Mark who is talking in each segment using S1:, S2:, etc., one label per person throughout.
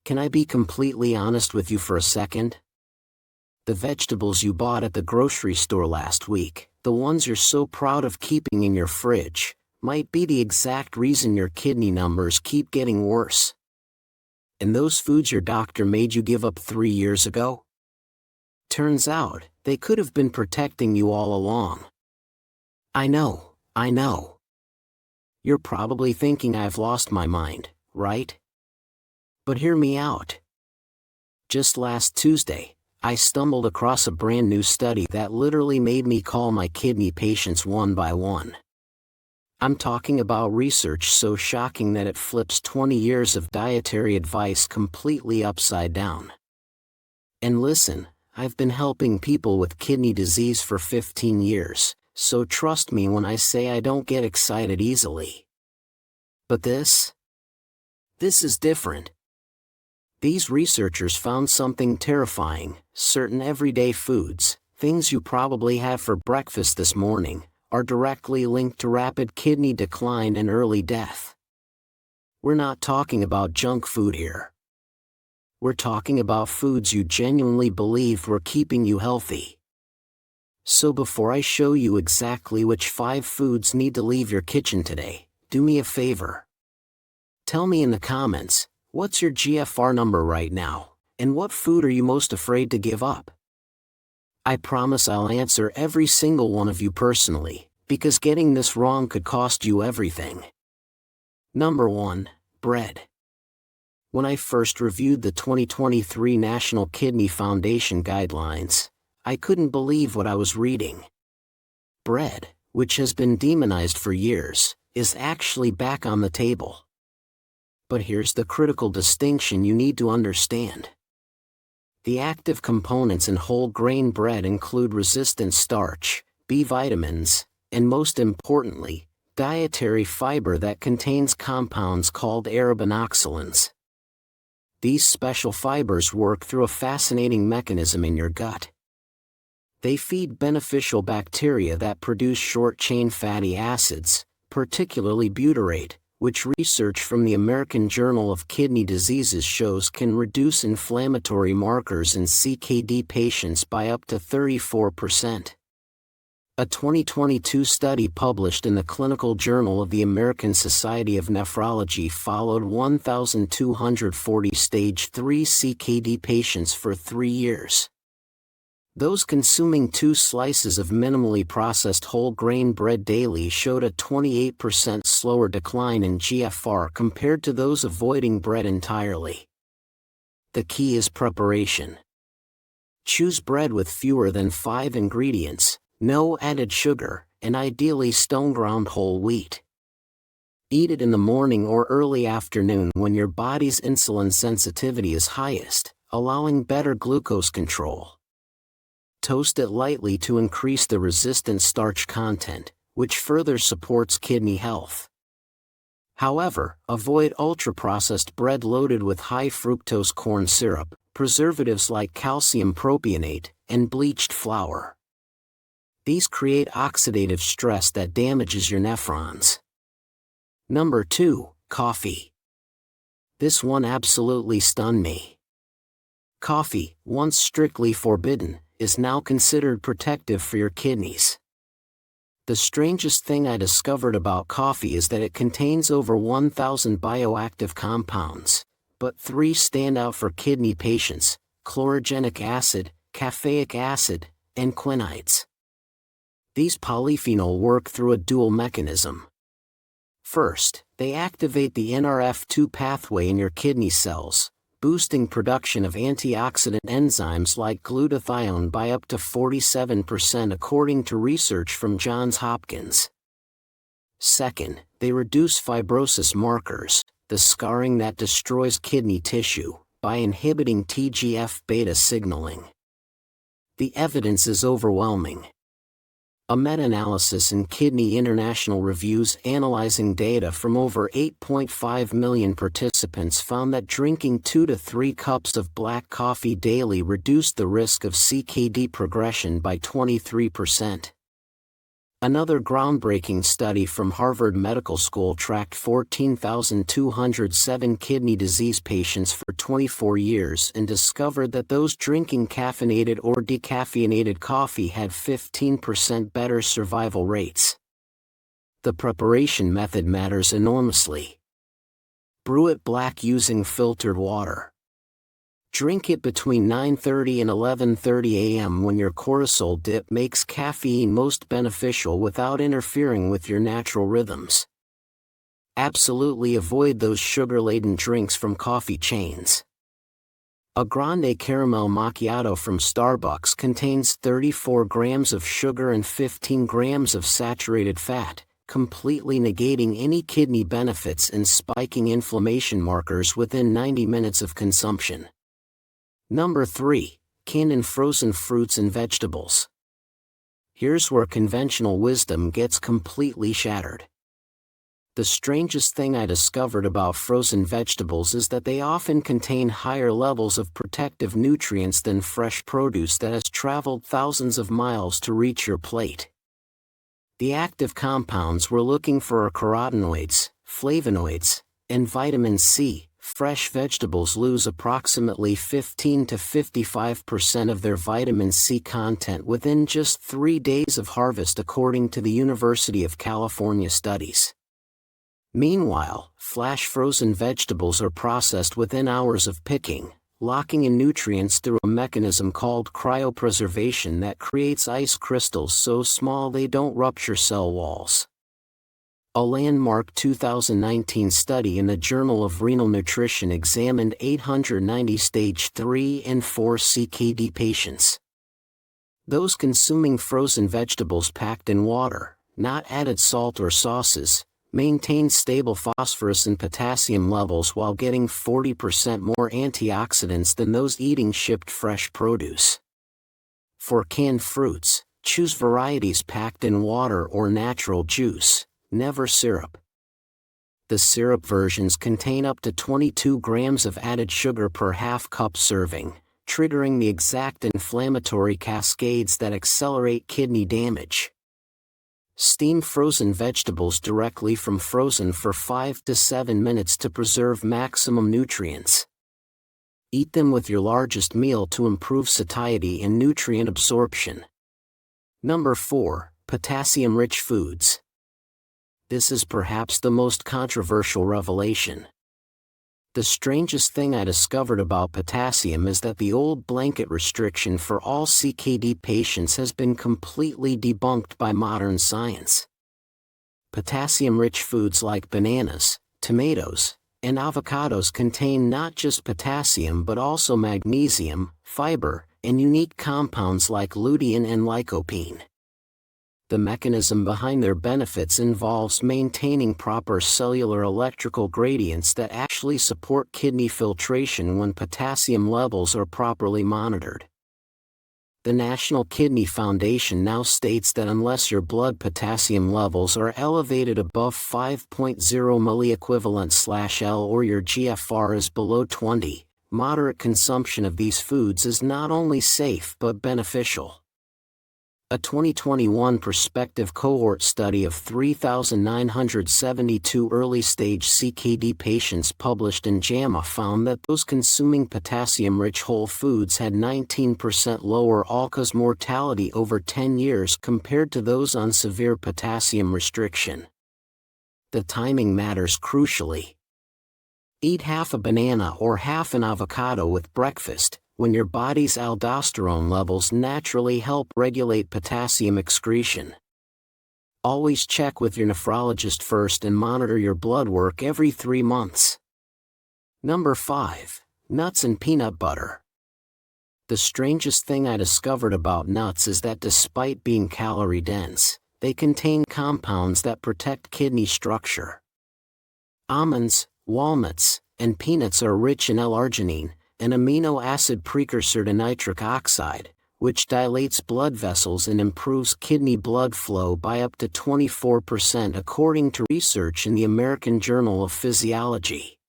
S1: Can I be completely honest with you for a second? The vegetables you bought at the grocery store last week, the ones you're so proud of keeping in your fridge, might be the exact reason your kidney numbers keep getting worse. And those foods your doctor made you give up 3 years ago? Turns out, they could have been protecting you all along. I know. You're probably thinking I've lost my mind, right? But hear me out. Just last Tuesday, I stumbled across a brand new study that literally made me call my kidney patients one by one. I'm talking about research so shocking that it flips 20 years of dietary advice completely upside down. And listen, I've been helping people with kidney disease for 15 years, so trust me when I say I don't get excited easily. But this is different. These researchers found something terrifying. Certain everyday foods, things you probably have for breakfast this morning, are directly linked to rapid kidney decline and early death. We're not talking about junk food here. We're talking about foods you genuinely believe were keeping you healthy. So before I show you exactly which 5 foods need to leave your kitchen today, do me a favor. Tell me in the comments, what's your GFR number right now, and what food are you most afraid to give up? I promise I'll answer every single one of you personally, because getting this wrong could cost you everything. Number 1, bread. When I first reviewed the 2023 National Kidney Foundation guidelines, I couldn't believe what I was reading. Bread, which has been demonized for years, is actually back on the table. But here's the critical distinction you need to understand. The active components in whole grain bread include resistant starch, B vitamins, and most importantly, dietary fiber that contains compounds called arabinoxylans. These special fibers work through a fascinating mechanism in your gut. They feed beneficial bacteria that produce short-chain fatty acids, particularly butyrate, which research from the American Journal of Kidney Diseases shows can reduce inflammatory markers in CKD patients by up to 34%. A 2022 study published in the Clinical Journal of the American Society of Nephrology followed 1,240 stage 3 CKD patients for 3 years. Those consuming 2 slices of minimally processed whole grain bread daily showed a 28% slower decline in GFR compared to those avoiding bread entirely. The key is preparation. Choose bread with fewer than 5 ingredients, no added sugar, and ideally stone-ground whole wheat. Eat it in the morning or early afternoon when your body's insulin sensitivity is highest, allowing better glucose control. Toast it lightly to increase the resistant starch content, which further supports kidney health. However, avoid ultra-processed bread loaded with high fructose corn syrup, preservatives like calcium propionate, and bleached flour. These create oxidative stress that damages your nephrons. Number 2, coffee. This one absolutely stunned me. Coffee, once strictly forbidden, is now considered protective for your kidneys. The strangest thing I discovered about coffee is that it contains over 1,000 bioactive compounds, but 3 stand out for kidney patients: chlorogenic acid, caffeic acid, and quinates. These polyphenol work through a dual mechanism. First, they activate the NRF2 pathway in your kidney cells, boosting production of antioxidant enzymes like glutathione by up to 47% according to research from Johns Hopkins. Second, they reduce fibrosis markers, the scarring that destroys kidney tissue, by inhibiting TGF-beta signaling. The evidence is overwhelming. A meta-analysis in Kidney International Reviews analyzing data from over 8.5 million participants found that drinking 2 to 3 cups of black coffee daily reduced the risk of CKD progression by 23%. Another groundbreaking study from Harvard Medical School tracked 14,207 kidney disease patients for 24 years and discovered that those drinking caffeinated or decaffeinated coffee had 15% better survival rates. The preparation method matters enormously. Brew it black using filtered water. Drink it between 9:30 and 11:30 a.m. when your cortisol dip makes caffeine most beneficial without interfering with your natural rhythms. Absolutely avoid those sugar-laden drinks from coffee chains. A grande caramel macchiato from Starbucks contains 34 grams of sugar and 15 grams of saturated fat, completely negating any kidney benefits and spiking inflammation markers within 90 minutes of consumption. Number 3. Canned and frozen fruits and vegetables. Here's where conventional wisdom gets completely shattered. The strangest thing I discovered about frozen vegetables is that they often contain higher levels of protective nutrients than fresh produce that has traveled thousands of miles to reach your plate. The active compounds we're looking for are carotenoids, flavonoids, and vitamin C. Fresh vegetables lose approximately 15 to 55% of their vitamin C content within just 3 days of harvest, according to the University of California studies. Meanwhile, flash frozen vegetables are processed within hours of picking, locking in nutrients through a mechanism called cryopreservation that creates ice crystals so small they don't rupture cell walls. A landmark 2019 study in the Journal of Renal Nutrition examined 890 stage 3 and 4 CKD patients. Those consuming frozen vegetables packed in water, not added salt or sauces, maintained stable phosphorus and potassium levels while getting 40% more antioxidants than those eating shipped fresh produce. For canned fruits, choose varieties packed in water or natural juice. Never syrup. The syrup versions contain up to 22 grams of added sugar per half cup serving, triggering the exact inflammatory cascades that accelerate kidney damage. Steam frozen vegetables directly from frozen for 5 to 7 minutes to preserve maximum nutrients. Eat them with your largest meal to improve satiety and nutrient absorption. Number 4. Potassium-rich foods. This is perhaps the most controversial revelation. The strangest thing I discovered about potassium is that the old blanket restriction for all CKD patients has been completely debunked by modern science. Potassium-rich foods like bananas, tomatoes, and avocados contain not just potassium but also magnesium, fiber, and unique compounds like lutein and lycopene. The mechanism behind their benefits involves maintaining proper cellular electrical gradients that actually support kidney filtration when potassium levels are properly monitored. The National Kidney Foundation now states that unless your blood potassium levels are elevated above 5.0 milliequivalent/L or your GFR is below 20, moderate consumption of these foods is not only safe but beneficial. A 2021 prospective cohort study of 3,972 early-stage CKD patients published in JAMA found that those consuming potassium-rich whole foods had 19% lower all-cause mortality over 10 years compared to those on severe potassium restriction. The timing matters crucially. Eat half a banana or half an avocado with breakfast, when your body's aldosterone levels naturally help regulate potassium excretion. Always check with your nephrologist first and monitor your blood work every 3 months. Number 5. Nuts and peanut butter. The strangest thing I discovered about nuts is that despite being calorie-dense, they contain compounds that protect kidney structure. Almonds, walnuts, and peanuts are rich in L-arginine, an amino acid precursor to nitric oxide, which dilates blood vessels and improves kidney blood flow by up to 24% according to research in the American Journal of Physiology.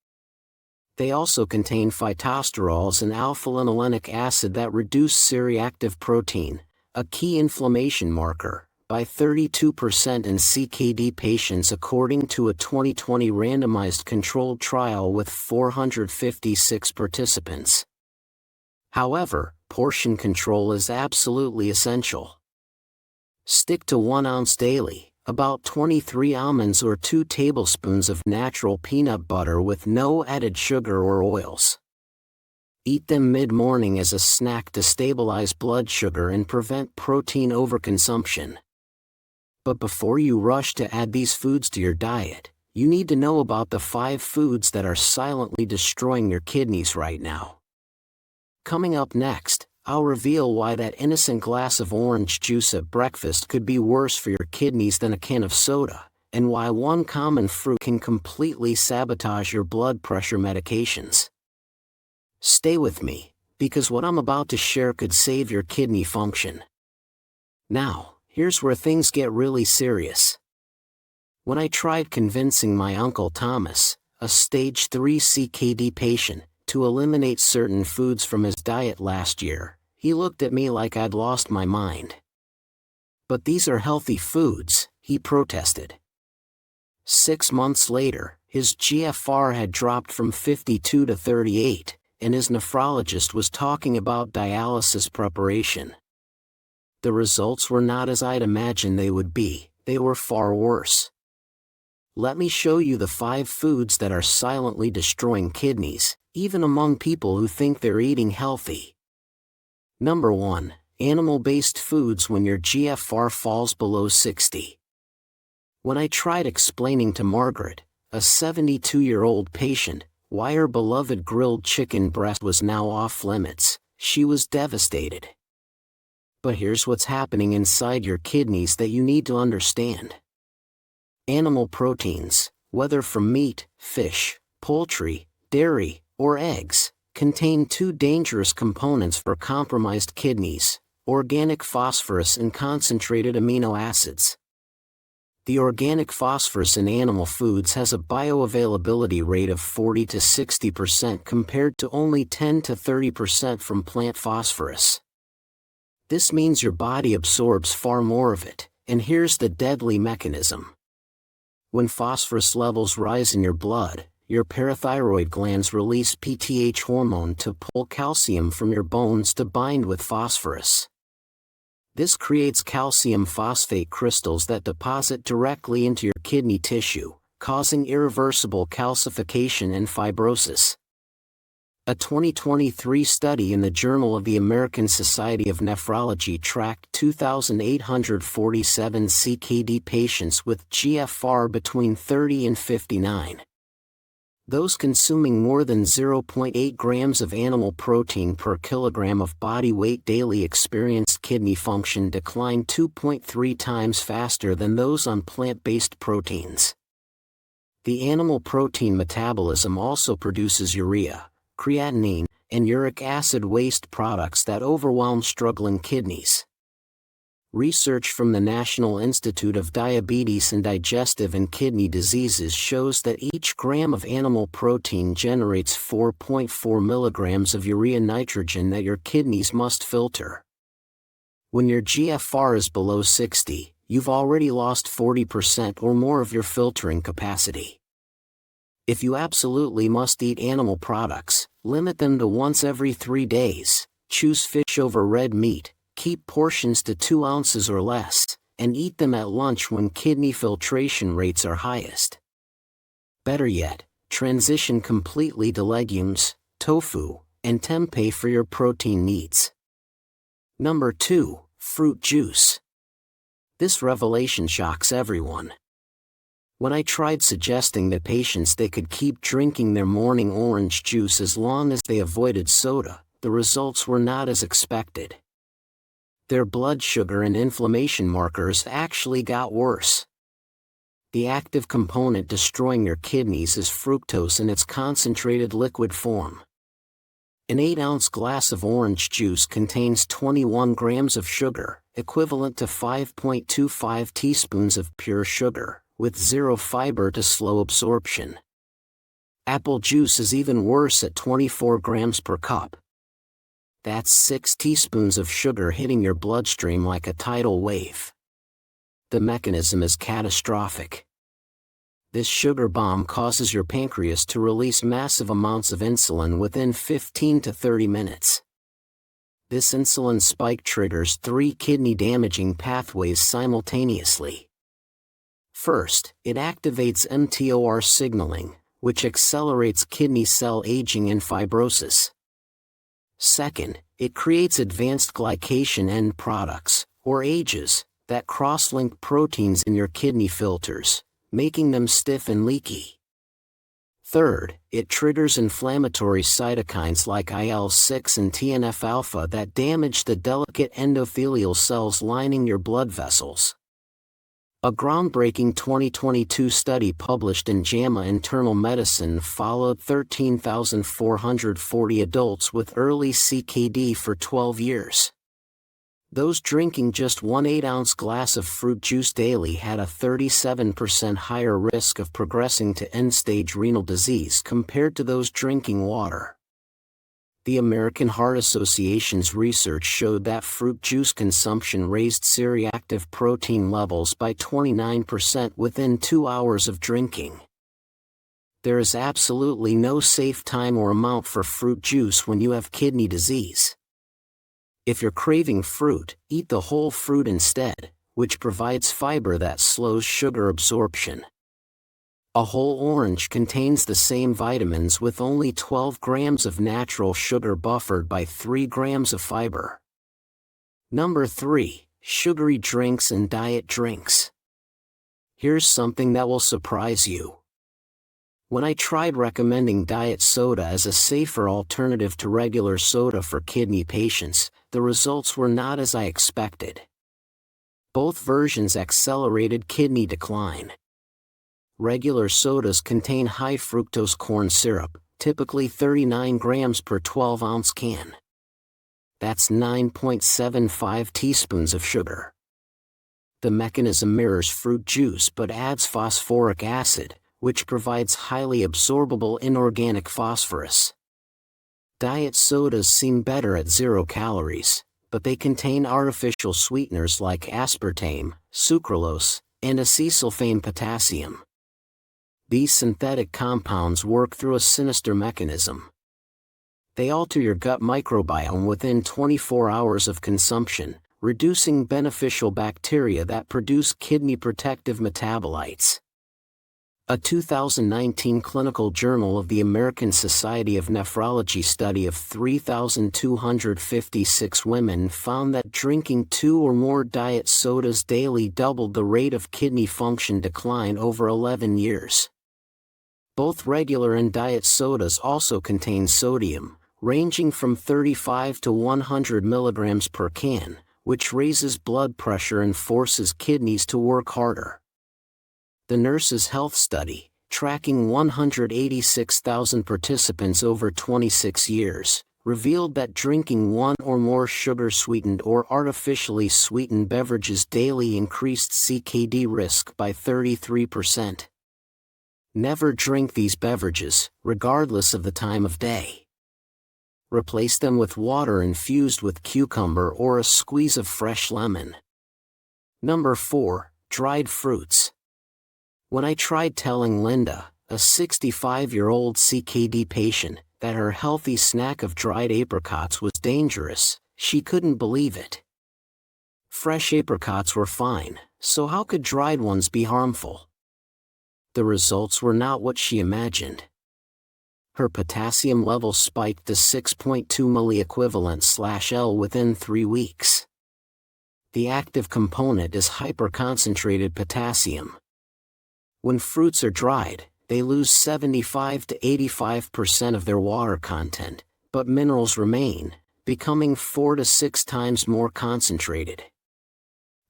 S1: They also contain phytosterols and alpha-linolenic acid that reduce C-reactive protein, a key inflammation marker, by 32% in CKD patients according to a 2020 randomized controlled trial with 456 participants. However, portion control is absolutely essential. Stick to 1 ounce daily, about 23 almonds or 2 tablespoons of natural peanut butter with no added sugar or oils. Eat them mid-morning as a snack to stabilize blood sugar and prevent protein overconsumption. But before you rush to add these foods to your diet, you need to know about the 5 foods that are silently destroying your kidneys right now. Coming up next, I'll reveal why that innocent glass of orange juice at breakfast could be worse for your kidneys than a can of soda, and why one common fruit can completely sabotage your blood pressure medications. Stay with me, because what I'm about to share could save your kidney function. Now, here's where things get really serious. When I tried convincing my Uncle Thomas, a stage 3 CKD patient, to eliminate certain foods from his diet last year, he looked at me like I'd lost my mind. "But these are healthy foods," he protested. 6 months later, his GFR had dropped from 52 to 38, and his nephrologist was talking about dialysis preparation. The results were not as I'd imagined they would be, they were far worse. Let me show you the 5 foods that are silently destroying kidneys, even among people who think they're eating healthy. Number 1. Animal-based foods when your GFR falls below 60. When I tried explaining to Margaret, a 72-year-old patient, why her beloved grilled chicken breast was now off limits, she was devastated. But here's what's happening inside your kidneys that you need to understand. Animal proteins, whether from meat, fish, poultry, dairy, or eggs, contain 2 dangerous components for compromised kidneys: organic phosphorus and concentrated amino acids. The organic phosphorus in animal foods has a bioavailability rate of 40 to 60% compared to only 10 to 30% from plant phosphorus. This means your body absorbs far more of it, and here's the deadly mechanism. When phosphorus levels rise in your blood, your parathyroid glands release PTH hormone to pull calcium from your bones to bind with phosphorus. This creates calcium phosphate crystals that deposit directly into your kidney tissue, causing irreversible calcification and fibrosis. A 2023 study in the Journal of the American Society of Nephrology tracked 2,847 CKD patients with GFR between 30 and 59. Those consuming more than 0.8 grams of animal protein per kilogram of body weight daily experienced kidney function decline 2.3 times faster than those on plant-based proteins. The animal protein metabolism also produces urea, creatinine, and uric acid waste products that overwhelm struggling kidneys. Research from the National Institute of Diabetes and Digestive and Kidney Diseases shows that each gram of animal protein generates 4.4 milligrams of urea nitrogen that your kidneys must filter. When your GFR is below 60, you've already lost 40% or more of your filtering capacity. If you absolutely must eat animal products, limit them to once every 3 days, choose fish over red meat, keep portions to 2 ounces or less, and eat them at lunch when kidney filtration rates are highest. Better yet, transition completely to legumes, tofu, and tempeh for your protein needs. Number 2. Fruit juice. This revelation shocks everyone. When I tried suggesting to patients they could keep drinking their morning orange juice as long as they avoided soda, the results were not as expected. Their blood sugar and inflammation markers actually got worse. The active component destroying your kidneys is fructose in its concentrated liquid form. An 8-ounce glass of orange juice contains 21 grams of sugar, equivalent to 5.25 teaspoons of pure sugar, with zero fiber to slow absorption. Apple juice is even worse at 24 grams per cup. That's 6 teaspoons of sugar hitting your bloodstream like a tidal wave. The mechanism is catastrophic. This sugar bomb causes your pancreas to release massive amounts of insulin within 15 to 30 minutes. This insulin spike triggers 3 kidney-damaging pathways simultaneously. First, it activates mTOR signaling, which accelerates kidney cell aging and fibrosis. Second, it creates advanced glycation end products, or AGEs, that cross-link proteins in your kidney filters, making them stiff and leaky. Third, it triggers inflammatory cytokines like IL-6 and TNF-alpha that damage the delicate endothelial cells lining your blood vessels. A groundbreaking 2022 study published in JAMA Internal Medicine followed 13,440 adults with early CKD for 12 years. Those drinking just 1 8-ounce glass of fruit juice daily had a 37% higher risk of progressing to end-stage renal disease compared to those drinking water. The American Heart Association's research showed that fruit juice consumption raised C-reactive protein levels by 29% within 2 hours of drinking. There is absolutely no safe time or amount for fruit juice when you have kidney disease. If you're craving fruit, eat the whole fruit instead, which provides fiber that slows sugar absorption. A whole orange contains the same vitamins with only 12 grams of natural sugar buffered by 3 grams of fiber. Number 3. Sugary drinks and diet drinks. Here's something that will surprise you. When I tried recommending diet soda as a safer alternative to regular soda for kidney patients, the results were not as I expected. Both versions accelerated kidney decline. Regular sodas contain high fructose corn syrup, typically 39 grams per 12-ounce can. That's 9.75 teaspoons of sugar. The mechanism mirrors fruit juice but adds phosphoric acid, which provides highly absorbable inorganic phosphorus. Diet sodas seem better at 0 calories, but they contain artificial sweeteners like aspartame, sucralose, and acesulfame potassium. These synthetic compounds work through a sinister mechanism. They alter your gut microbiome within 24 hours of consumption, reducing beneficial bacteria that produce kidney protective metabolites. A 2019 Clinical Journal of the American Society of Nephrology study of 3,256 women found that drinking 2 or more diet sodas daily doubled the rate of kidney function decline over 11 years. Both regular and diet sodas also contain sodium, ranging from 35 to 100 milligrams per can, which raises blood pressure and forces kidneys to work harder. The Nurses' Health Study, tracking 186,000 participants over 26 years, revealed that drinking 1 or more sugar-sweetened or artificially sweetened beverages daily increased CKD risk by 33%. Never drink these beverages, regardless of the time of day. Replace them with water infused with cucumber or a squeeze of fresh lemon. Number 4. Dried fruits. When I tried telling Linda, a 65-year-old CKD patient, that her healthy snack of dried apricots was dangerous, she couldn't believe it. Fresh apricots were fine, so how could dried ones be harmful? The results were not what she imagined. Her potassium level spiked to 6.2 milliequivalent/L within 3 weeks. The active component is hyperconcentrated potassium. When fruits are dried, they lose 75 to 85% of their water content, but minerals remain, becoming 4 to 6 times more concentrated.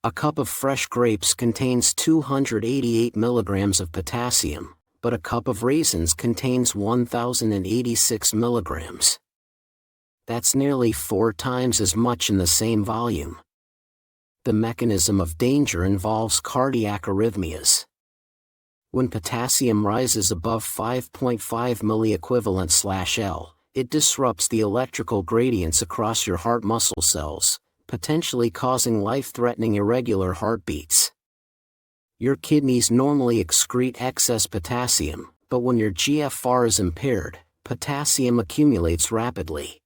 S1: A cup of fresh grapes contains 288 milligrams of potassium, but a cup of raisins contains 1,086 milligrams. That's nearly 4 times as much in the same volume. The mechanism of danger involves cardiac arrhythmias. When potassium rises above 5.5 milliequivalent/L, it disrupts the electrical gradients across your heart muscle cells, potentially causing life-threatening irregular heartbeats. Your kidneys normally excrete excess potassium, but when your GFR is impaired, potassium accumulates rapidly.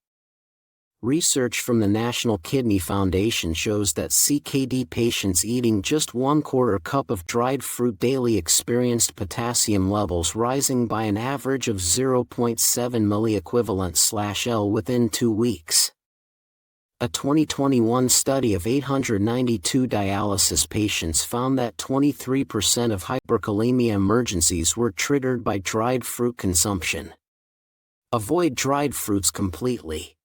S1: Research from the National Kidney Foundation shows that CKD patients eating just 1/4 cup of dried fruit daily experienced potassium levels rising by an average of 0.7 milliequivalent/L within 2 weeks. A 2021 study of 892 dialysis patients found that 23% of hyperkalemia emergencies were triggered by dried fruit consumption. Avoid dried fruits completely.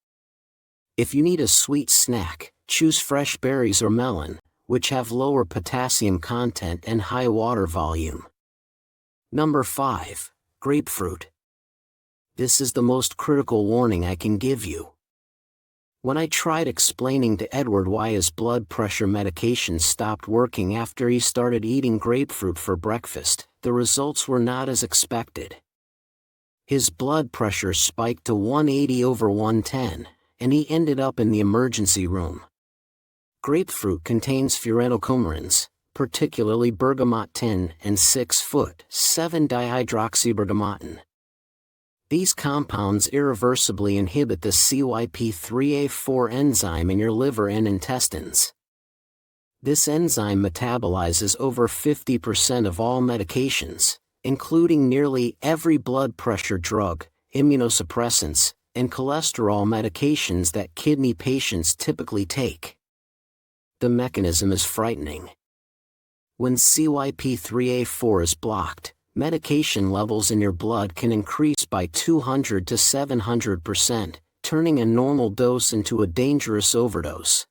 S1: If you need a sweet snack, choose fresh berries or melon, which have lower potassium content and high water volume. Number 5. Grapefruit. This is the most critical warning I can give you. When I tried explaining to Edward why his blood pressure medication stopped working after he started eating grapefruit for breakfast, the results were not as expected. His blood pressure spiked to 180/110. And he ended up in the emergency room. Grapefruit contains furanocomerins, particularly bergamot 10 and 6,7-dihydroxybergamotin. These compounds irreversibly inhibit the CYP3A4 enzyme in your liver and intestines. This enzyme metabolizes over 50% of all medications, including nearly every blood pressure drug, immunosuppressants, and cholesterol medications that kidney patients typically take. The mechanism is frightening. When CYP3A4 is blocked, medication levels in your blood can increase by 200 to 700%, turning a normal dose into a dangerous overdose.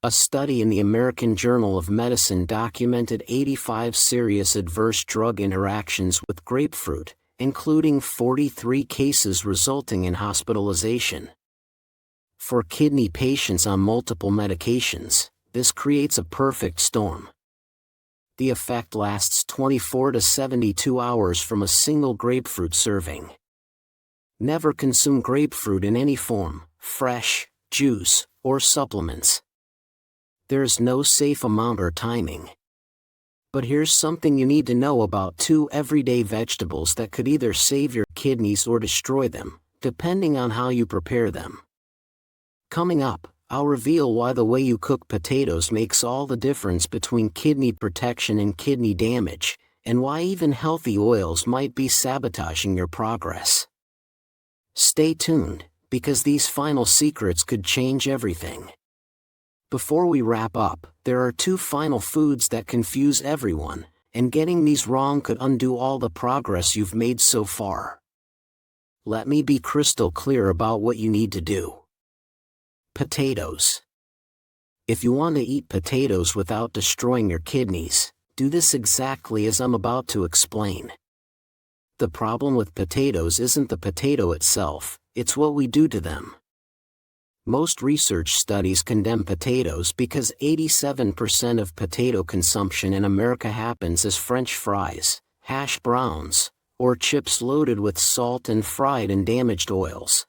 S1: A study in the American Journal of Medicine documented 85 serious adverse drug interactions with grapefruit, including 43 cases resulting in hospitalization. For kidney patients on multiple medications, this creates a perfect storm. The effect lasts 24 to 72 hours from a single grapefruit serving. Never consume grapefruit in any form, fresh, juice, or supplements. There is no safe amount or timing. But here's something you need to know about 2 everyday vegetables that could either save your kidneys or destroy them, depending on how you prepare them. Coming up, I'll reveal why the way you cook potatoes makes all the difference between kidney protection and kidney damage, and why even healthy oils might be sabotaging your progress. Stay tuned, because these final secrets could change everything. Before we wrap up, there are 2 final foods that confuse everyone, and getting these wrong could undo all the progress you've made so far. Let me be crystal clear about what you need to do. Potatoes. If you want to eat potatoes without destroying your kidneys, do this exactly as I'm about to explain. The problem with potatoes isn't the potato itself, it's what we do to them. Most research studies condemn potatoes because 87% of potato consumption in America happens as French fries, hash browns, or chips loaded with salt and fried in damaged oils.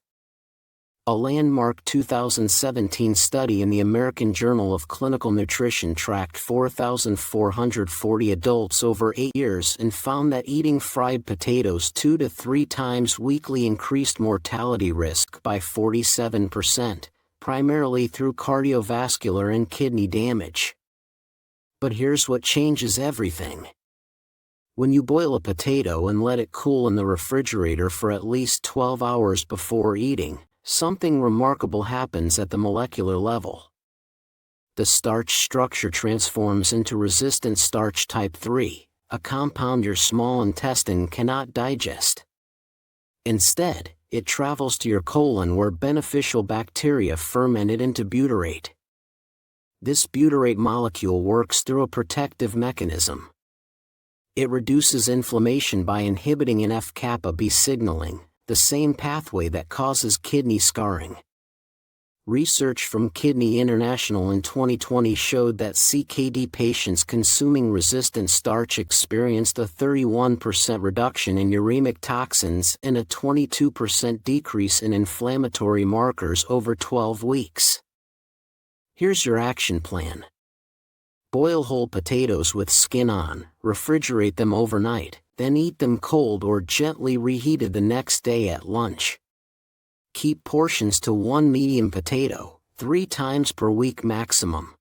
S1: A landmark 2017 study in the American Journal of Clinical Nutrition tracked 4,440 adults over 8 years and found that eating fried potatoes 2 to 3 times weekly increased mortality risk by 47%, primarily through cardiovascular and kidney damage. But here's what changes everything. When you boil a potato and let it cool in the refrigerator for at least 12 hours before eating, something remarkable happens at the molecular level. The starch structure transforms into resistant starch type 3, a compound your small intestine cannot digest. Instead, it travels to your colon where beneficial bacteria ferment it into butyrate. This butyrate molecule works through a protective mechanism. It reduces inflammation by inhibiting NF-kappa B signaling, the same pathway that causes kidney scarring. Research from Kidney International in 2020 showed that CKD patients consuming resistant starch experienced a 31% reduction in uremic toxins and a 22% decrease in inflammatory markers over 12 weeks. Here's your action plan. Boil whole potatoes with skin on, refrigerate them overnight, then eat them cold or gently reheated the next day at lunch. Keep portions to 1 medium potato, 3 times per week maximum.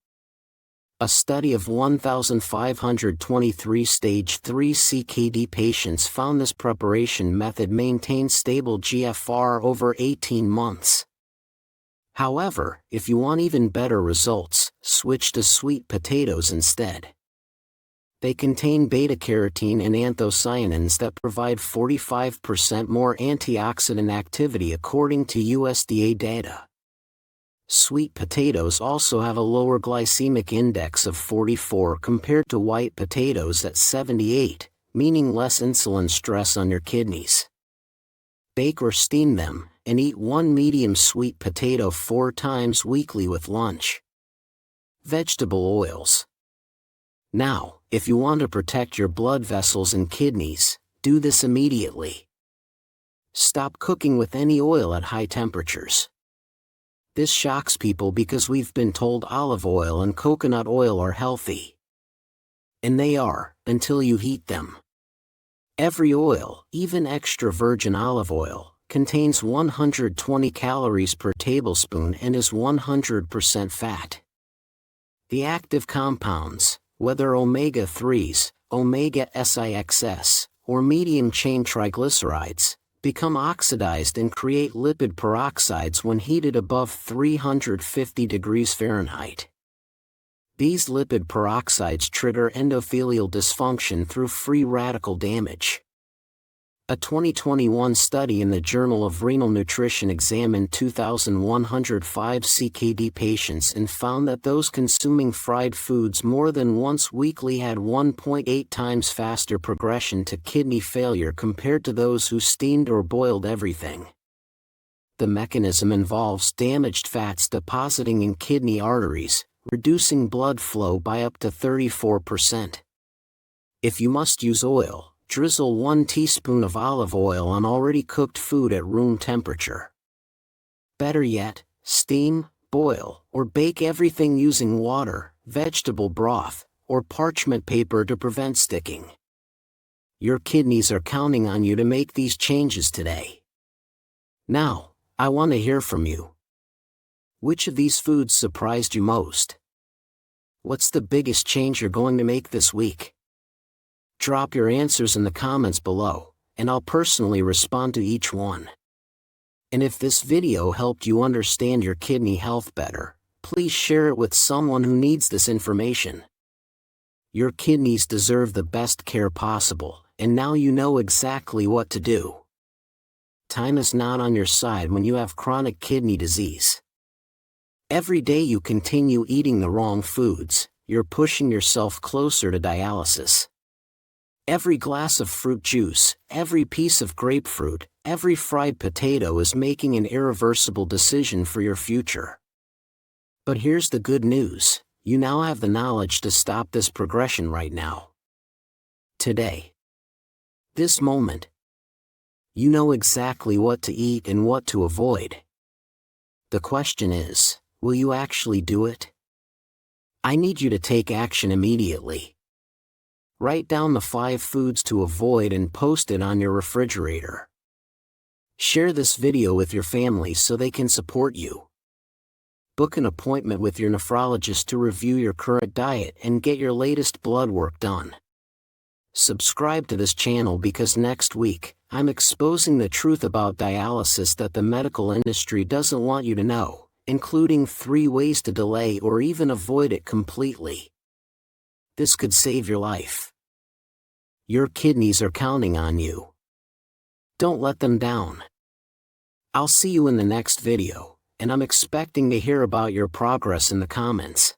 S1: A study of 1,523 stage 3 CKD patients found this preparation method maintained stable GFR over 18 months. However, if you want even better results, switch to sweet potatoes instead. They contain beta-carotene and anthocyanins that provide 45% more antioxidant activity according to USDA data. Sweet potatoes also have a lower glycemic index of 44 compared to white potatoes at 78, meaning less insulin stress on your kidneys. Bake or steam them, and eat 1 medium sweet potato 4 times weekly with lunch. Vegetable oils. Now, if you want to protect your blood vessels and kidneys, do this immediately. Stop cooking with any oil at high temperatures. This shocks people because we've been told olive oil and coconut oil are healthy. And they are, until you heat them. Every oil, even extra virgin olive oil, contains 120 calories per tablespoon and is 100% fat. The active compounds, whether omega-3s, omega-6, or medium-chain triglycerides, become oxidized and create lipid peroxides when heated above 350 degrees Fahrenheit. These lipid peroxides trigger endothelial dysfunction through free radical damage. A 2021 study in the Journal of Renal Nutrition examined 2,105 CKD patients and found that those consuming fried foods more than once weekly had 1.8 times faster progression to kidney failure compared to those who steamed or boiled everything. The mechanism involves damaged fats depositing in kidney arteries, reducing blood flow by up to 34%. If you must use oil, drizzle 1 teaspoon of olive oil on already cooked food at room temperature. Better yet, steam, boil, or bake everything using water, vegetable broth, or parchment paper to prevent sticking. Your kidneys are counting on you to make these changes today. Now, I want to hear from you. Which of these foods surprised you most? What's the biggest change you're going to make this week? Drop your answers in the comments below, and I'll personally respond to each one. And if this video helped you understand your kidney health better, please share it with someone who needs this information. Your kidneys deserve the best care possible, and now you know exactly what to do. Time is not on your side when you have chronic kidney disease. Every day you continue eating the wrong foods, you're pushing yourself closer to dialysis. Every glass of fruit juice, every piece of grapefruit, every fried potato is making an irreversible decision for your future. But here's the good news, you now have the knowledge to stop this progression right now. Today. This moment. You know exactly what to eat and what to avoid. The question is, will you actually do it? I need you to take action immediately. Write down the 5 foods to avoid and post it on your refrigerator. Share this video with your family so they can support you. Book an appointment with your nephrologist to review your current diet and get your latest blood work done. Subscribe to this channel because next week, I'm exposing the truth about dialysis that the medical industry doesn't want you to know, including 3 ways to delay or even avoid it completely. This could save your life. Your kidneys are counting on you. Don't let them down. I'll see you in the next video, and I'm expecting to hear about your progress in the comments.